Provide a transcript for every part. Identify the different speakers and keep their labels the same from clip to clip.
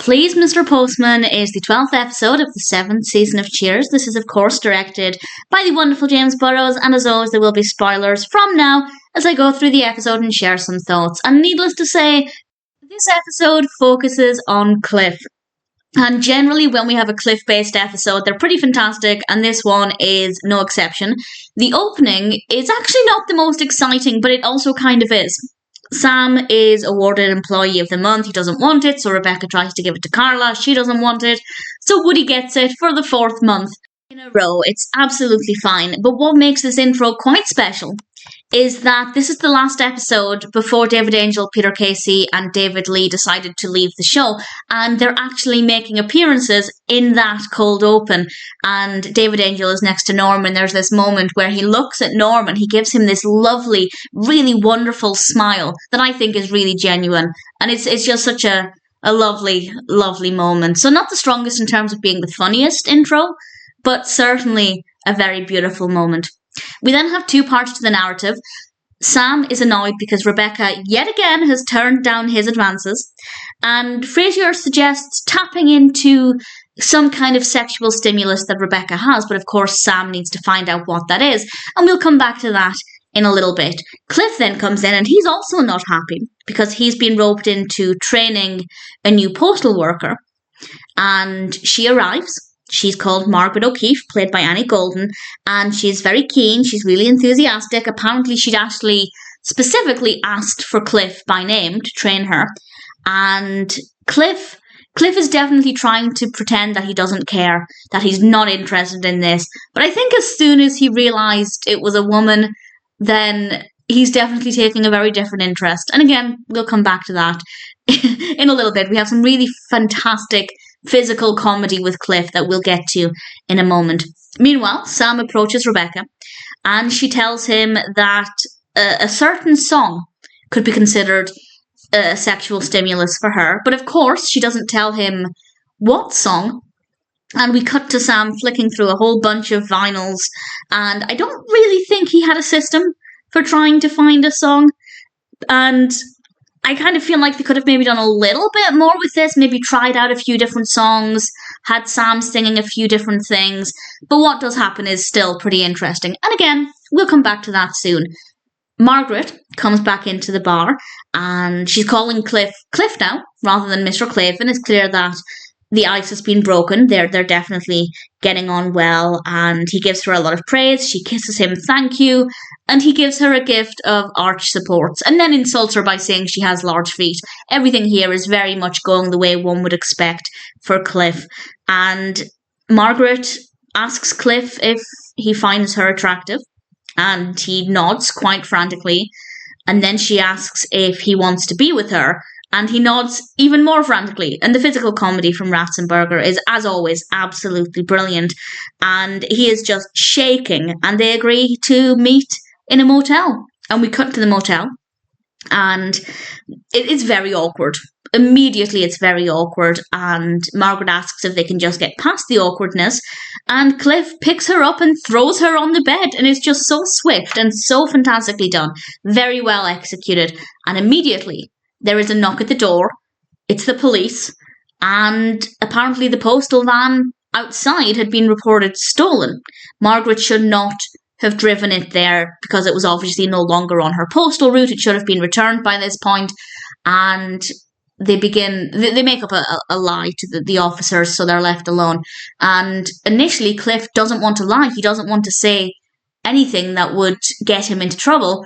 Speaker 1: Please, Mr. Postman is the 12th episode of the 7th season of Cheers. This is, of course, directed by the wonderful James Burrows, and as always, there will be spoilers from now as I go through the episode and share some thoughts. And needless to say, this episode focuses on Cliff. And generally, when we have a Cliff-based episode, they're pretty fantastic, and this one is no exception. The opening is actually not the most exciting, but it also kind of is. Sam is awarded Employee of the Month. He doesn't want it, so Rebecca tries to give it to Carla. She doesn't want it, so Woody gets it for the 4th month in a row. It's absolutely fine. But what makes this intro quite special is that this is the last episode before David Angell, Peter Casey, and David Lee decided to leave the show, and they're actually making appearances in that cold open. And David Angell is next to Norm, and there's this moment where he looks at Norm and he gives him this lovely, really wonderful smile that I think is really genuine, and it's just such a lovely, lovely moment. So not the strongest in terms of being the funniest intro, but certainly a very beautiful moment. We then have 2 parts to the narrative. Sam is annoyed because Rebecca yet again has turned down his advances, and Frasier suggests tapping into some kind of sexual stimulus that Rebecca has, but of course Sam needs to find out what that is, and we'll come back to that in a little bit. Cliff then comes in, and he's also not happy because he's been roped into training a new postal worker, and she arrives. She's called Margaret O'Keefe, played by Annie Golden, and she's very keen. She's really enthusiastic. Apparently, she'd actually specifically asked for Cliff by name to train her. And Cliff is definitely trying to pretend that he doesn't care, that he's not interested in this. But I think as soon as he realised it was a woman, then he's definitely taking a very different interest. And again, we'll come back to that in a little bit. We have some really fantastic physical comedy with Cliff that we'll get to in a moment. Meanwhile, Sam approaches Rebecca, and she tells him that a certain song could be considered a sexual stimulus for her, but of course she doesn't tell him what song. And we cut to Sam flicking through a whole bunch of vinyls, and I don't really think he had a system for trying to find a song, and I kind of feel like they could have maybe done a little bit more with this, maybe tried out a few different songs, had Sam singing a few different things, but what does happen is still pretty interesting. And again, we'll come back to that soon. Margaret comes back into the bar, and she's calling Cliff now, rather than Mr. Clavin. It's clear that the ice has been broken. They're definitely getting on well, and he gives her a lot of praise. She kisses him thank you, and he gives her a gift of arch supports, and then insults her by saying she has large feet. Everything here is very much going the way one would expect for Cliff. And Margaret asks Cliff if he finds her attractive, and he nods quite frantically. And then she asks if he wants to be with her, and he nods even more frantically. And the physical comedy from Ratzenberger is, as always, absolutely brilliant. And he is just shaking, and they agree to meet in a motel. And we cut to the motel, and it's very awkward. Immediately it's very awkward, and Margaret asks if they can just get past the awkwardness, and Cliff picks her up and throws her on the bed, and it's just so swift and so fantastically done. Very well executed. And immediately there is a knock at the door. It's the police, and apparently the postal van outside had been reported stolen. Margaret should not have driven it there because it was obviously no longer on her postal route. It should have been returned by this point. And they make up a lie to the officers, so they're left alone. And initially Cliff doesn't want to lie. He doesn't want to say anything that would get him into trouble.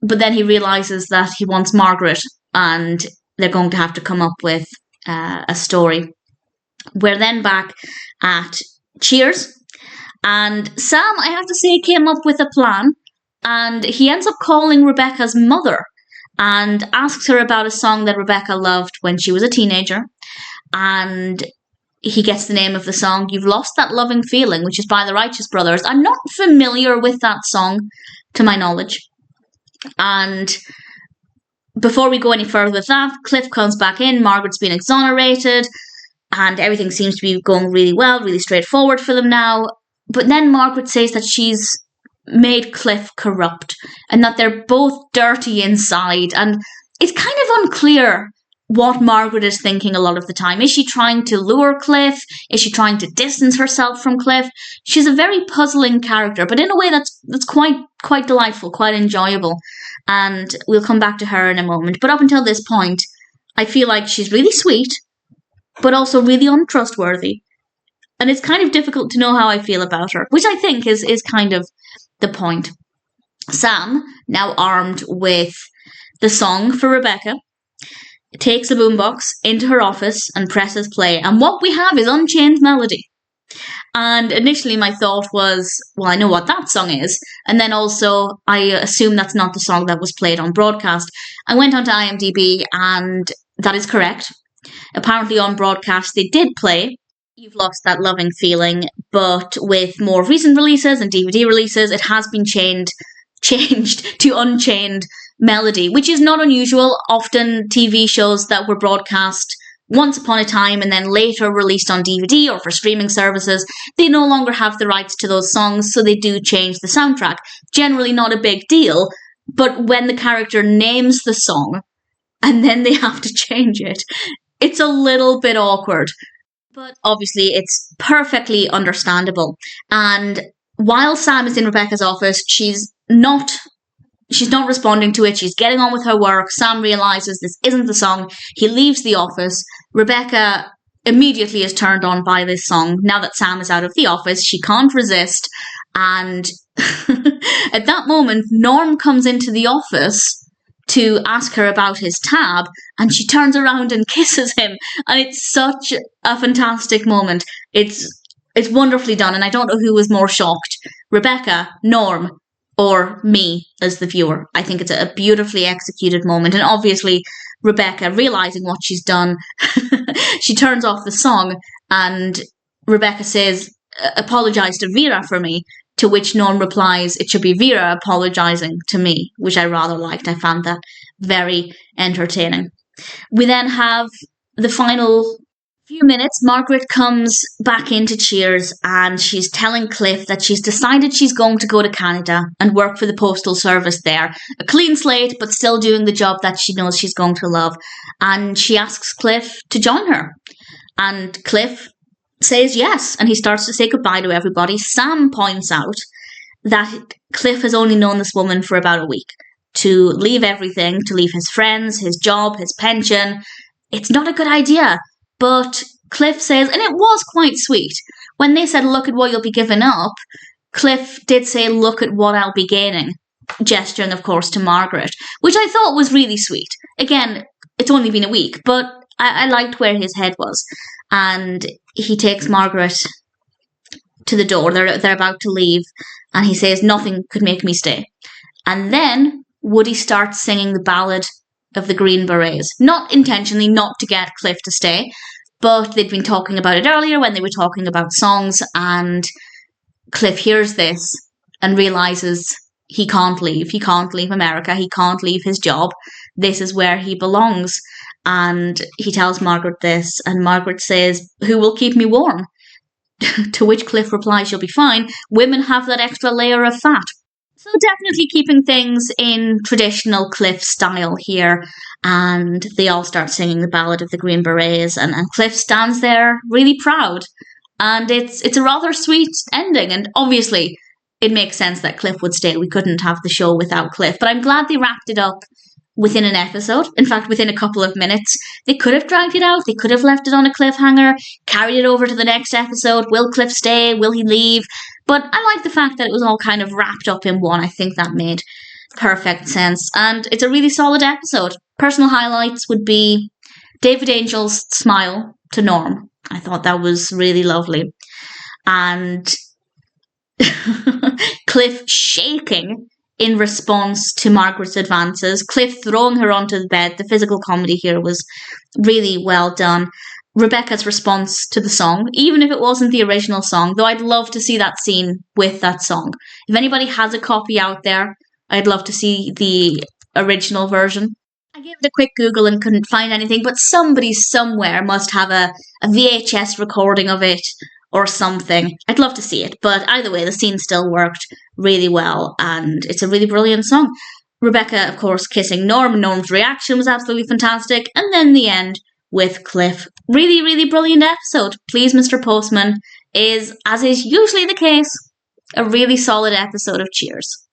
Speaker 1: But then he realises that he wants Margaret, and they're going to have to come up with a story. We're then back at Cheers, and Sam, I have to say, came up with a plan, and he ends up calling Rebecca's mother and asks her about a song that Rebecca loved when she was a teenager. And he gets the name of the song, You've Lost That Loving Feeling, which is by the Righteous Brothers. I'm not familiar with that song, to my knowledge. And before we go any further with that, Cliff comes back in, Margaret's been exonerated, and everything seems to be going really well, really straightforward for them now. But then Margaret says that she's made Cliff corrupt, and that they're both dirty inside, and it's kind of unclear what Margaret is thinking a lot of the time. Is she trying to lure Cliff? Is she trying to distance herself from Cliff? She's a very puzzling character, but in a way that's quite delightful, quite enjoyable. And we'll come back to her in a moment. But up until this point, I feel like she's really sweet, but also really untrustworthy. And it's kind of difficult to know how I feel about her, which I think is kind of the point. Sam, now armed with the song for Rebecca, takes a boombox into her office and presses play. And what we have is Unchained Melody. And initially my thought was, well, I know what that song is. And then also, I assume that's not the song that was played on broadcast. I went onto IMDb and that is correct. Apparently on broadcast they did play You've Lost That Loving Feeling, but with more recent releases and DVD releases, it has been changed to Unchained Melody, which is not unusual. Often TV shows that were broadcast once upon a time and then later released on DVD or for streaming services, they no longer have the rights to those songs, so they do change the soundtrack. Generally not a big deal, but when the character names the song and then they have to change it, it's a little bit awkward. But obviously it's perfectly understandable. And while Sam is in Rebecca's office, she's not responding to it. She's getting on with her work. Sam realizes this isn't the song. He leaves the office. Rebecca immediately is turned on by this song. Now that Sam is out of the office, she can't resist. And at that moment, Norm comes into the office to ask her about his tab, and she turns around and kisses him. And it's such a fantastic moment. It's wonderfully done, and I don't know who was more shocked, Rebecca, Norm, or me as the viewer. I think it's a beautifully executed moment. And obviously, Rebecca, realizing what she's done, she turns off the song and Rebecca says, apologize to Vera for me, to which Norm replies, it should be Vera apologizing to me, which I rather liked. I found that very entertaining. We then have the final few minutes. Margaret comes back into Cheers and she's telling Cliff that she's decided she's going to go to Canada and work for the postal service there. A clean slate, but still doing the job that she knows she's going to love. And she asks Cliff to join her. And Cliff says yes, and he starts to say goodbye to everybody. Sam points out that Cliff has only known this woman for about a week. To leave everything, to leave his friends, his job, his pension, it's not a good idea. But Cliff says, and it was quite sweet, when they said, look at what you'll be giving up, Cliff did say, look at what I'll be gaining, gesturing, of course, to Margaret, which I thought was really sweet. Again, it's only been a week, but I liked where his head was. And he takes Margaret to the door. They're about to leave, and he says, nothing could make me stay. And then Woody starts singing the ballad of the Green Berets. Not intentionally, not to get Cliff to stay, but they'd been talking about it earlier when they were talking about songs, and Cliff hears this and realizes he can't leave. He can't leave America. He can't leave his job. This is where he belongs. And he tells Margaret this, and Margaret says, who will keep me warm? To which Cliff replies, you'll be fine. Women have that extra layer of fat. So definitely keeping things in traditional Cliff style here. And they all start singing the ballad of the Green Berets. And Cliff stands there really proud. And it's a rather sweet ending. And obviously, it makes sense that Cliff would stay. We couldn't have the show without Cliff. But I'm glad they wrapped it up within an episode. In fact, within a couple of minutes. They could have dragged it out. They could have left it on a cliffhanger, carried it over to the next episode. Will Cliff stay? Will he leave? But I like the fact that it was all kind of wrapped up in one. I think that made perfect sense. And it's a really solid episode. Personal highlights would be David Angel's smile to Norm. I thought that was really lovely. And Cliff shaking in response to Margaret's advances. Cliff throwing her onto the bed. The physical comedy here was really well done. Rebecca's response to the song, even if it wasn't the original song, though I'd love to see that scene with that song. If anybody has a copy out there, I'd love to see the original version. I gave it a quick Google and couldn't find anything, but somebody somewhere must have a VHS recording of it or something. I'd love to see it, but either way, the scene still worked really well, and it's a really brilliant song. Rebecca, of course, kissing Norm. Norm's reaction was absolutely fantastic. And then the end with Cliff. Really, really brilliant episode. Please, Mr. Postman is, as is usually the case, a really solid episode of Cheers.